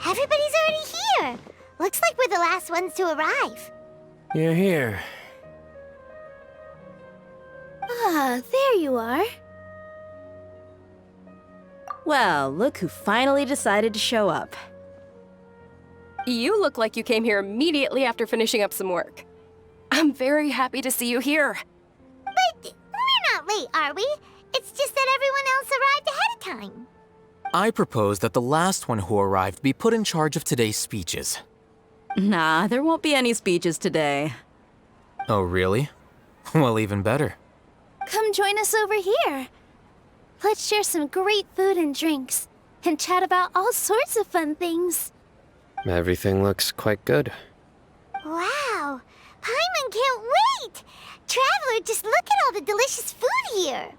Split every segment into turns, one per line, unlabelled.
Everybody's already here. Looks like we're the last ones to arrive.
You're here.
Ah, there you are.
Well, look who finally decided to show up.
You look like you came here immediately after finishing up some work. I'm very happy to see you here.
But we're not late, are we? It's just that everyone else arrived ahead of time.
I propose that the last one who arrived be put in charge of today's speeches.
Nah, there won't be any speeches today.
Oh, really? Well, even better.
Come join us over here. Let's share some great food and drinks, and chat about all sorts of fun things.
Everything looks quite good.
Wow! Paimon can't wait! Traveler, just look at all the delicious food here!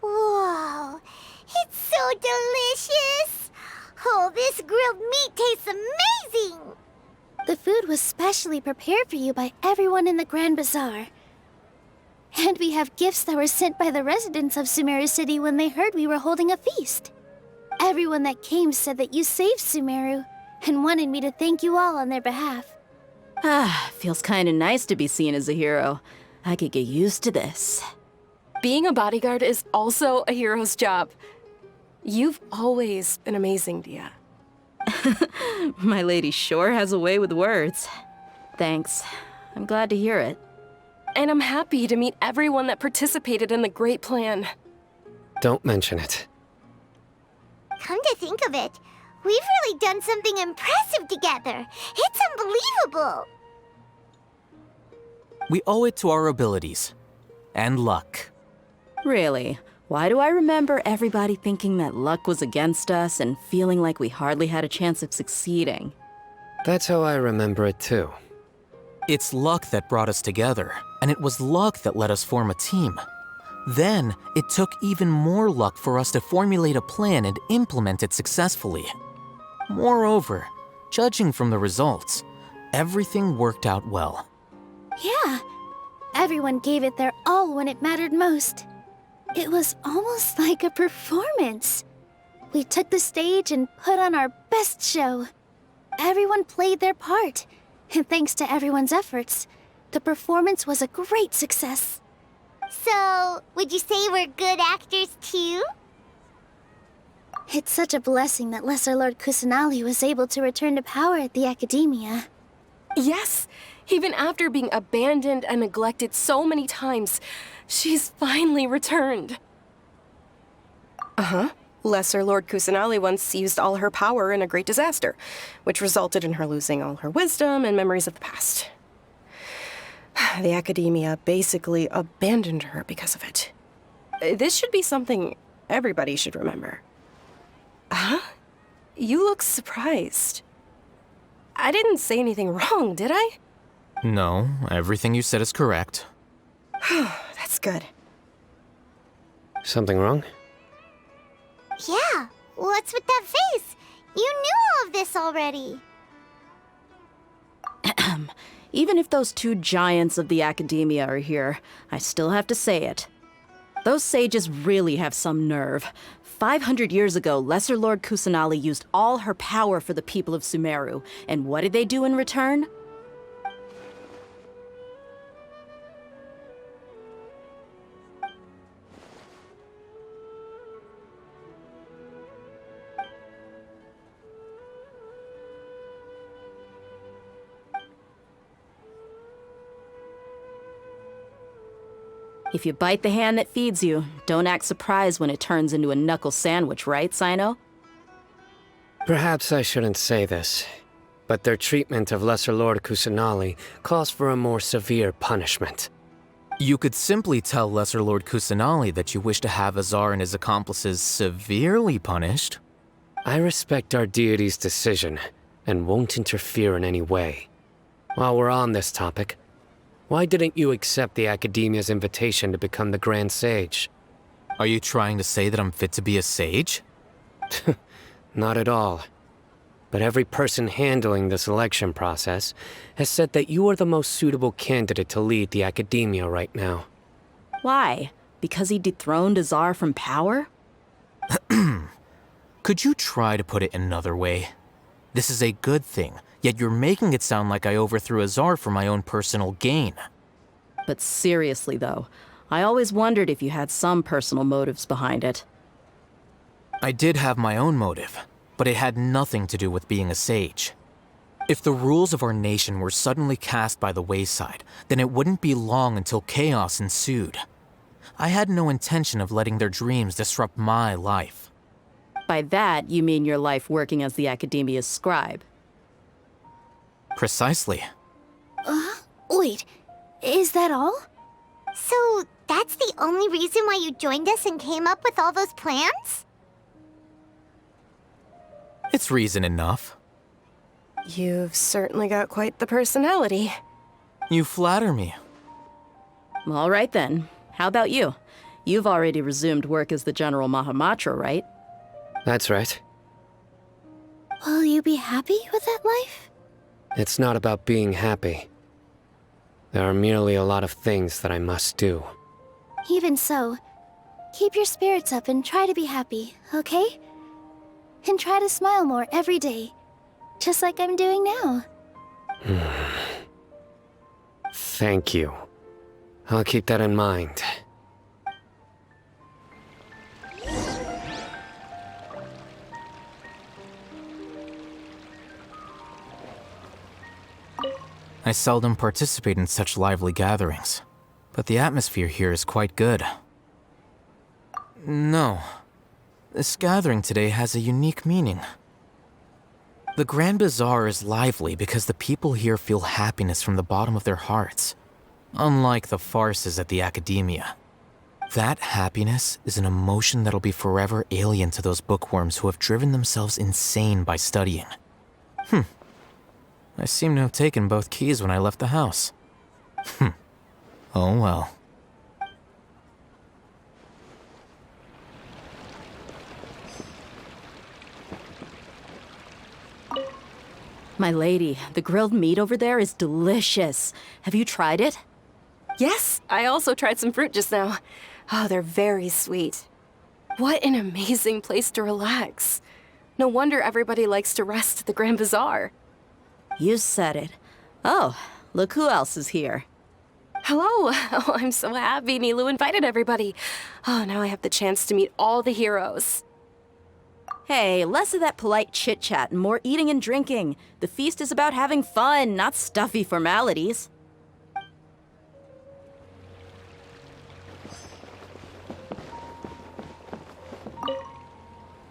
Whoa! It's so delicious! Oh, this grilled meat tastes amazing!
The food was specially prepared for you by everyone in the Grand Bazaar. And we have gifts that were sent by the residents of Sumeru City when they heard we were holding a feast. Everyone that came said that you saved Sumeru and wanted me to thank you all on their behalf.
Ah, feels kinda nice to be seen as a hero. I could get used to this.
Being a bodyguard is also a hero's job. You've always been amazing, Dia.
My lady sure has a way with words. Thanks. I'm glad to hear it.
And I'm happy to meet everyone that participated in the great plan.
Don't mention it.
Come to think of it, we've really done something impressive together. It's unbelievable!
We owe it to our abilities. And luck.
Really, why do I remember everybody thinking that luck was against us and feeling like we hardly had a chance of succeeding?
That's how I remember it too.
It's luck that brought us together, and it was luck that let us form a team. Then, it took even more luck for us to formulate a plan and implement it successfully. Moreover, judging from the results, everything worked out well.
Yeah, everyone gave it their all when it mattered most. It was almost like a performance. We took the stage and put on our best show. Everyone played their part, and thanks to everyone's efforts, the performance was a great success.
So, would you say we're good actors too?
It's such a blessing that Lesser Lord Kusanali was able to return to power at the Academia.
Yes, even after being abandoned and neglected so many times, she's finally returned. Uh-huh. Lesser Lord Kusanali once used all her power in a great disaster, which resulted in her losing all her wisdom and memories of the past. The Academia basically abandoned her because of it. This should be something everybody should remember. Huh? You look surprised. I didn't say anything wrong, did I?
No, everything you said is correct.
That's good.
Something wrong?
Yeah, what's with that face? You knew all of this already.
Even if those two giants of the Academia are here, I still have to say it. Those sages really have some nerve. 500 years ago, Lesser Lord Kusanali used all her power for the people of Sumeru, and what did they do in return? If you bite the hand that feeds you, don't act surprised when it turns into a knuckle sandwich, right, Sino?
Perhaps I shouldn't say this, but their treatment of Lesser Lord Kusanali calls for a more severe punishment.
You could simply tell Lesser Lord Kusanali that you wish to have Azar and his accomplices severely punished.
I respect our deity's decision, and won't interfere in any way. While we're on this topic, why didn't you accept the Academia's invitation to become the Grand Sage?
Are you trying to say that I'm fit to be a sage?
Not at all. But every person handling the selection process has said that you are the most suitable candidate to lead the academia right now.
Why? Because he dethroned Azar from power?
Could you try to put it another way? This is a good thing, yet you're making it sound like I overthrew Azar for my own personal gain.
But seriously, though, I always wondered if you had some personal motives behind it.
I did have my own motive, but it had nothing to do with being a sage. If the rules of our nation were suddenly cast by the wayside, then it wouldn't be long until chaos ensued. I had no intention of letting their dreams disrupt my life.
By that, you mean your life working as the Academia's scribe.
Precisely.
Wait, is that all?
So, that's the only reason why you joined us and came up with all those plans?
It's reason enough.
You've certainly got quite the personality.
You flatter me.
All right then. How about you? You've already resumed work as the General Mahamatra, right?
That's right.
Will you be happy with that life?
It's not about being happy. There are merely a lot of things that I must do.
Even so, keep your spirits up and try to be happy, okay? And try to smile more every day, just like I'm doing now.
Thank you. I'll keep that in mind.
I seldom participate in such lively gatherings, but the atmosphere here is quite good. No, this gathering today has a unique meaning. The Grand Bazaar is lively because the people here feel happiness from the bottom of their hearts, unlike the farces at the Academia. That happiness is an emotion that'll be forever alien to those bookworms who have driven themselves insane by studying. I seem to have taken both keys when I left the house. Oh well.
My lady, the grilled meat over there is delicious. Have you tried it?
Yes, I also tried some fruit just now. Oh, they're very sweet. What an amazing place to relax. No wonder everybody likes to rest at the Grand Bazaar.
You said it. Oh, look who else is here.
Hello. Oh, I'm so happy Nilu invited everybody. Oh, now I have the chance to meet all the heroes.
Hey, less of that polite chit-chat and more eating and drinking. The feast is about having fun, not stuffy formalities.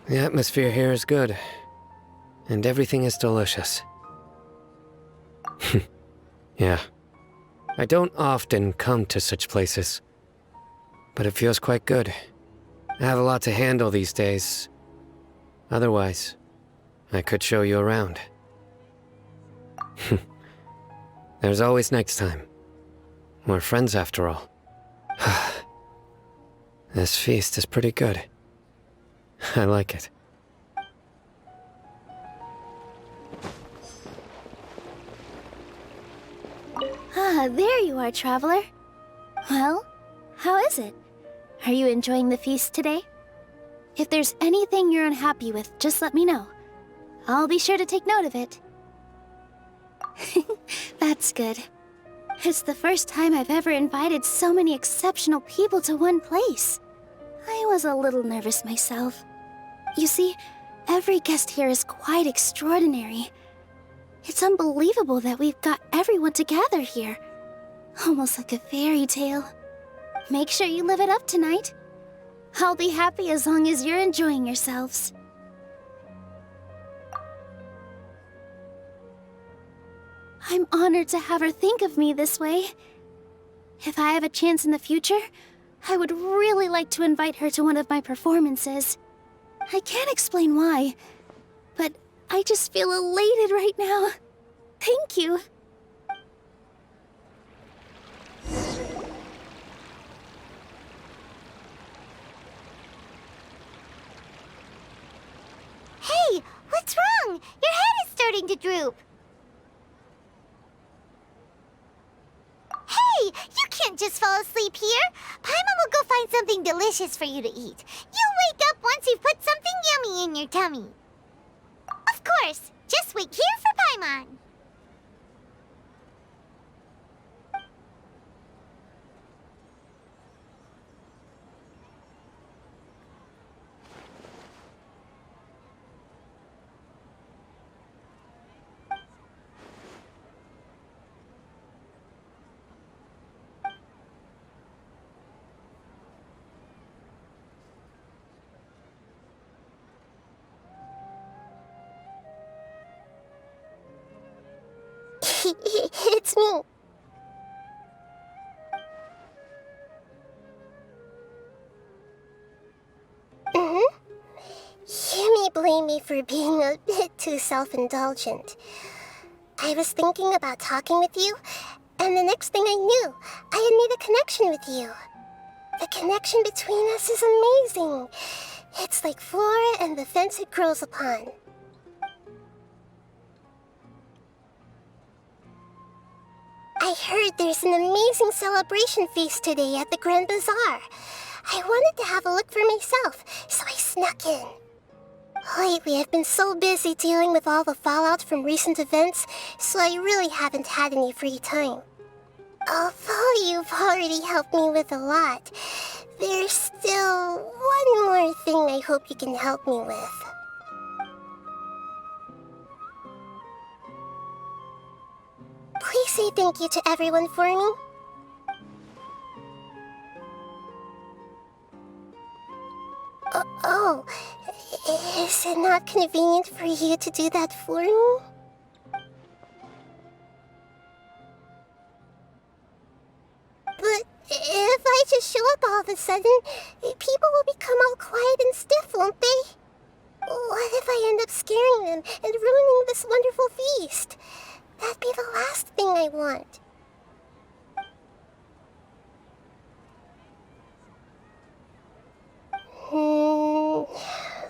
The atmosphere here is good, and everything is delicious. Yeah. I don't often come to such places, but it feels quite good. I have a lot to handle these days. Otherwise, I could show you around. There's always next time. We're friends after all. This feast is pretty good. I like it.
Ah, there you are, traveler. Well, how is it? Are you enjoying the feast today? If there's anything you're unhappy with, just let me know. I'll be sure to take note of it. That's good. It's the first time I've ever invited so many exceptional people to one place. I was a little nervous myself. You see, every guest here is quite extraordinary. It's unbelievable that we've got everyone together here. Almost like a fairy tale. Make sure you live it up tonight. I'll be happy as long as you're enjoying yourselves. I'm honored to have her think of me this way. If I have a chance in the future, I would really like to invite her to one of my performances. I can't explain why, but I just feel elated right now. Thank you.
What's wrong? Your head is starting to droop. Hey, you can't just fall asleep here. Paimon will go find something delicious for you to eat. You'll wake up once you've put something yummy in your tummy. Of course, just wait here for Paimon. It's me. You may blame me for being a bit too self-indulgent. I was thinking about talking with you, and the next thing I knew, I had made a connection with you. The connection between us is amazing. It's like flora and the fence it grows upon. I heard there's an amazing celebration feast today at the Grand Bazaar. I wanted to have a look for myself, so I snuck in. Lately, I've been so busy dealing with all the fallout from recent events, so I really haven't had any free time. Although you've already helped me with a lot, there's still one more thing I hope you can help me with. Please say thank you to everyone for me. Oh, is it not convenient for you to do that for me? But if I just show up all of a sudden, people will become all quiet and stiff, won't they? What if I end up scaring them and ruining this wonderful feast? That'd be the last thing I want.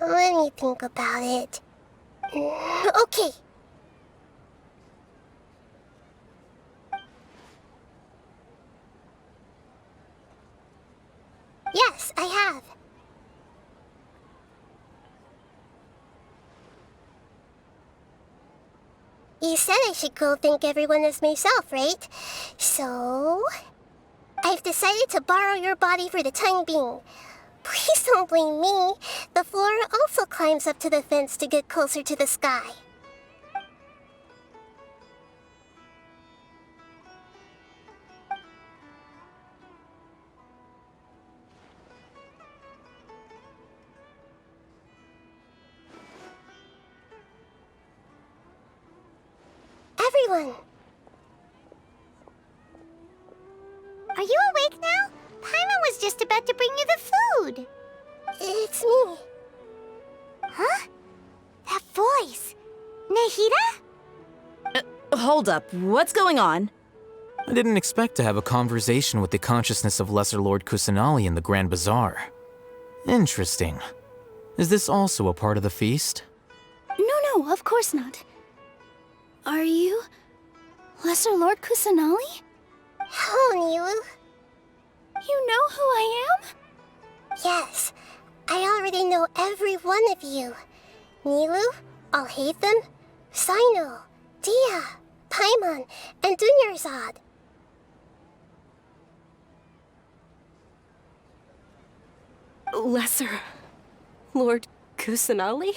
Let me think about it. Okay. Yes, I have. You said I should go thank everyone as myself, right? So... I've decided to borrow your body for the time being. Please don't blame me. The flora also climbs up to the fence to get closer to the sky. Everyone! Are you awake now? Paimon was just about to bring you the food. It's me. Huh? That voice. Nahida?
Hold up, what's going on?
I didn't expect to have a conversation with the consciousness of Lesser Lord Kusanali in the Grand Bazaar. Interesting. Is this also a part of the feast?
No, of course not. Are you Lesser Lord Kusanali?
Hello, Nilu.
You know who I am?
Yes, I already know every one of you. Nilu, Alhaitham, Sino, Dia, Paimon, and Dunyarzad.
Lesser Lord Kusanali?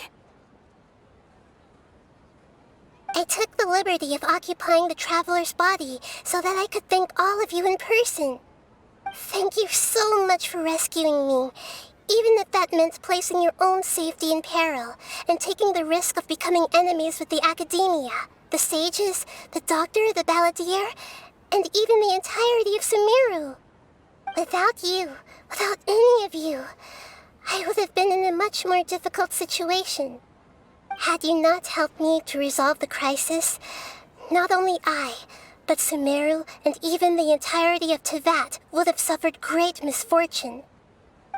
I took the liberty of occupying the traveler's body so that I could thank all of you in person. Thank you so much for rescuing me, even if that meant placing your own safety in peril and taking the risk of becoming enemies with the academia, the sages, the doctor, the balladeer, and even the entirety of Sumeru. Without you, without any of you, I would have been in a much more difficult situation. Had you not helped me to resolve the crisis, not only I, but Sumeru and even the entirety of Teyvat would have suffered great misfortune.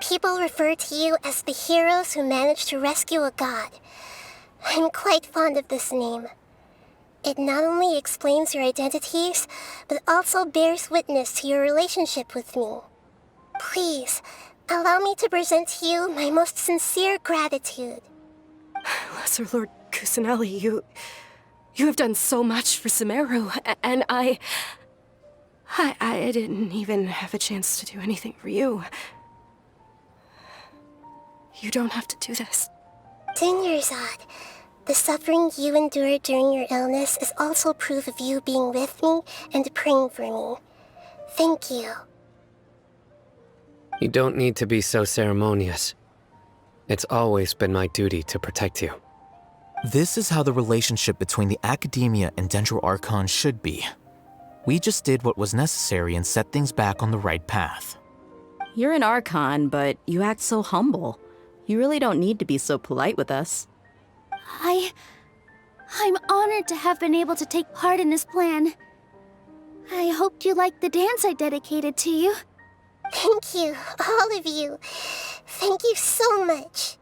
People refer to you as the heroes who managed to rescue a god. I'm quite fond of this name. It not only explains your identities, but also bears witness to your relationship with me. Please, allow me to present to you my most sincere gratitude.
Lesser Lord Kusanali, you have done so much for Sumeru, and I didn't even have a chance to do anything for you. You don't have to do this.
Dinyerzad, the suffering you endured during your illness is also proof of you being with me and praying for me. Thank you.
You don't need to be so ceremonious. It's always been my duty to protect you.
This is how the relationship between the Academia and Dendro Archon should be. We just did what was necessary and set things back on the right path.
You're an Archon, but you act so humble. You really don't need to be so polite with us.
I'm honored to have been able to take part in this plan. I hoped you liked the dance I dedicated to you.
Thank you, all of you. Thank you so much.